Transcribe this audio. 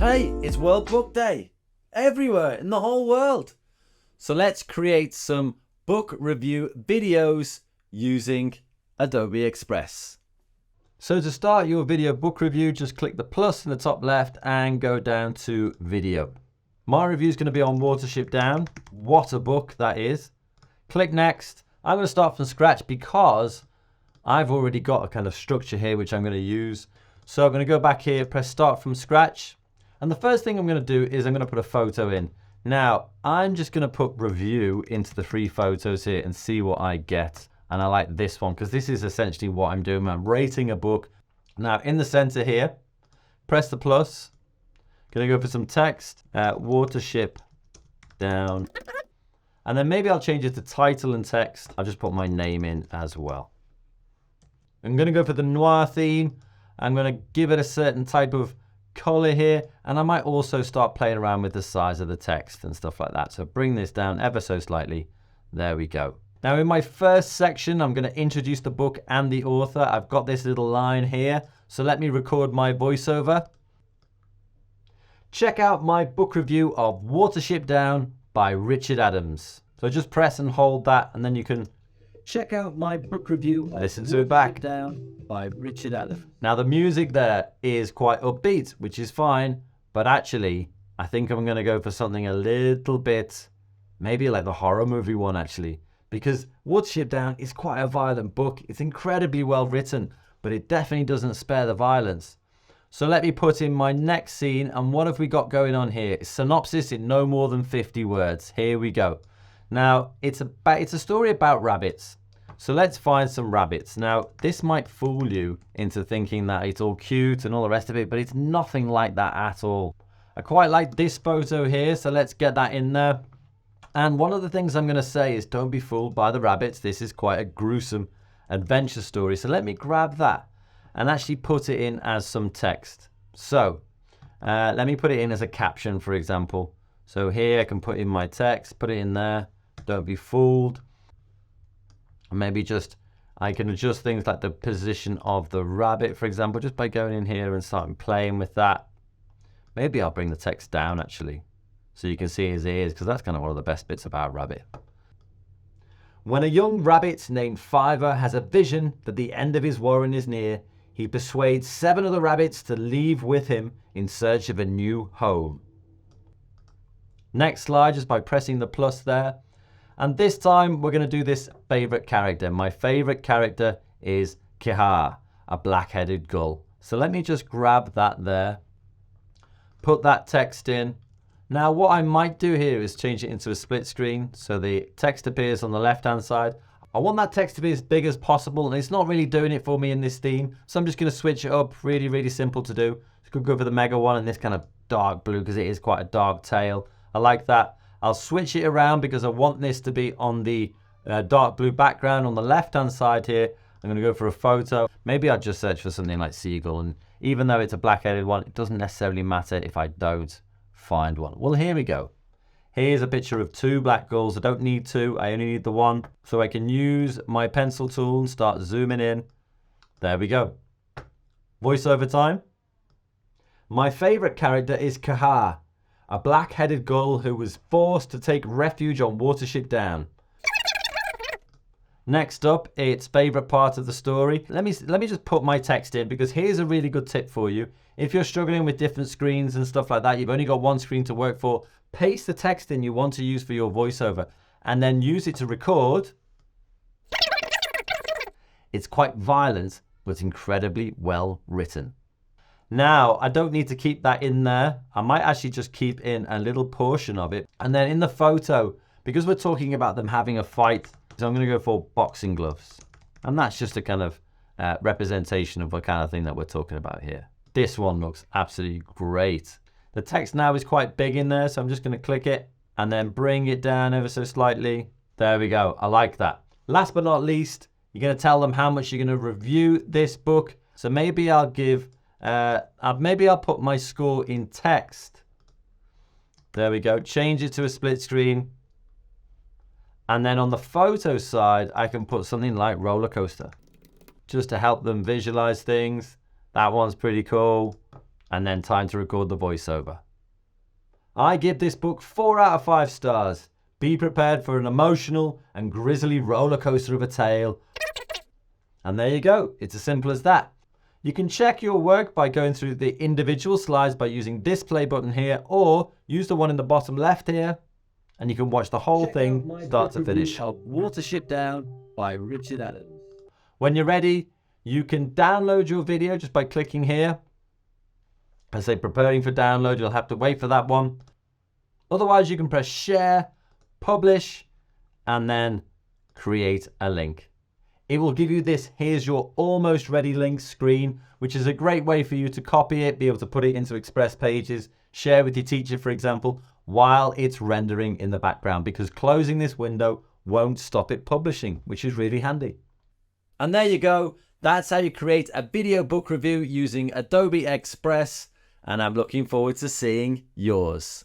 Hey, it's World Book Day everywhere in the whole world. So let's create some book review videos using Adobe Express. So to start your video book review, just click the plus in the top left and go down to video. My review is going to be on Watership Down. What a book that is. Click next. I'm going to start from scratch because I've already got a kind of structure here which I'm going to use. So I'm going to go back here, press start from scratch. And the first thing I'm going to do is I'm going to put a photo in. Now, I'm just going to put review into the free photos here and see what I get. And I like this one because this is essentially what I'm doing. I'm rating a book. Now, in the center here, press the plus. Going to go for some text. Watership Down. And then maybe I'll change it to title and text. I'll just put my name in as well. I'm going to go for the noir theme. I'm going to give it a certain type of color here, and I might also start playing around with the size of the text and stuff like that. So bring this down ever so slightly. There we go. Now in my first section, I'm going to introduce the book and the author. I've got this little line here. So let me record my voiceover. Check out my book review of Watership Down by Richard Adams. So just press and hold that, and then you can check out my book review. Listen to it back. Down by Richard Adams. Now the music there is quite upbeat, which is fine, but actually I think I'm going to go for something a little bit, maybe like the horror movie one actually, because Watership Down is quite a violent book. It's incredibly well written, but it definitely doesn't spare the violence. So let me put in my next scene, and what have we got going on here? Synopsis in no more than 50 words. Here we go. Now, it's a story about rabbits. So let's find some rabbits. Now, this might fool you into thinking that it's all cute and all the rest of it, but it's nothing like that at all. I quite like this photo here, so let's get that in there. And one of the things I'm going to say is don't be fooled by the rabbits. This is quite a gruesome adventure story. So let me grab that and actually put it in as some text. So let me put it in as a caption, for example. So here I can put in my text, put it in there. Don't be fooled. Maybe just, I can adjust things like the position of the rabbit, for example, just by going in here and starting playing with that. Maybe I'll bring the text down actually, so you can see his ears, because that's kind of one of the best bits about Rabbit. When a young rabbit named Fiver has a vision that the end of his warren is near, he persuades 7 other rabbits to leave with him in search of a new home. Next slide, just by pressing the plus there. And this time we're going to do this favorite character. My favorite character is Kihar, a black-headed gull. So let me just grab that there, put that text in. Now what I might do here is change it into a split screen so the text appears on the left-hand side. I want that text to be as big as possible, and it's not really doing it for me in this theme. So I'm just going to switch it up. Really, really simple to do. So could go for the mega one and this kind of dark blue because it is quite a dark tail. I like that. I'll switch it around because I want this to be on the dark blue background on the left-hand side here. I'm going to go for a photo. Maybe I'll just search for something like seagull. And even though it's a black-headed one, it doesn't necessarily matter if I don't find one. Well, here we go. Here's a picture of 2 black gulls. I don't need 2. I only need the one. So I can use my pencil tool and start zooming in. There we go. Voiceover time. My favorite character is Kahar, a black-headed gull who was forced to take refuge on Watership Down. Next up, its favorite part of the story. Let me just put my text in, because here's a really good tip for you. If you're struggling with different screens and stuff like that, you've only got one screen to work for, paste the text in you want to use for your voiceover and then use it to record. It's quite violent, but incredibly well written. Now, I don't need to keep that in there. I might actually just keep in a little portion of it. And then in the photo, because we're talking about them having a fight, so I'm going to go for boxing gloves. And that's just a kind of representation of the kind of thing that we're talking about here. This one looks absolutely great. The text now is quite big in there, so I'm just going to click it and then bring it down ever so slightly. There we go. I like that. Last but not least, you're going to tell them how much you're going to review this book. So maybe I'll give... maybe I'll put my score in text. There we go. Change it to a split screen. And then on the photo side, I can put something like roller coaster, just to help them visualize things. That one's pretty cool. and then time to record the voiceover. I give this book 4 out of 5 stars. Be prepared for an emotional and grisly roller coaster of a tale. And there you go. It's as simple as that. You can check your work by going through the individual slides by using this play button here, or use the one in the bottom left here, and you can watch the whole thing start to finish. Watership Down by Richard Adams. When you're ready, you can download your video just by clicking here. I say preparing for download, you'll have to wait for that one. Otherwise, you can press share, publish, and then create a link. It will give you this "here's your almost ready" link screen, which is a great way for you to copy it, be able to put it into Express pages, share with your teacher, for example, while it's rendering in the background, because closing this window won't stop it publishing, which is really handy. And there you go. That's how you create a video book review using Adobe Express, and I'm looking forward to seeing yours.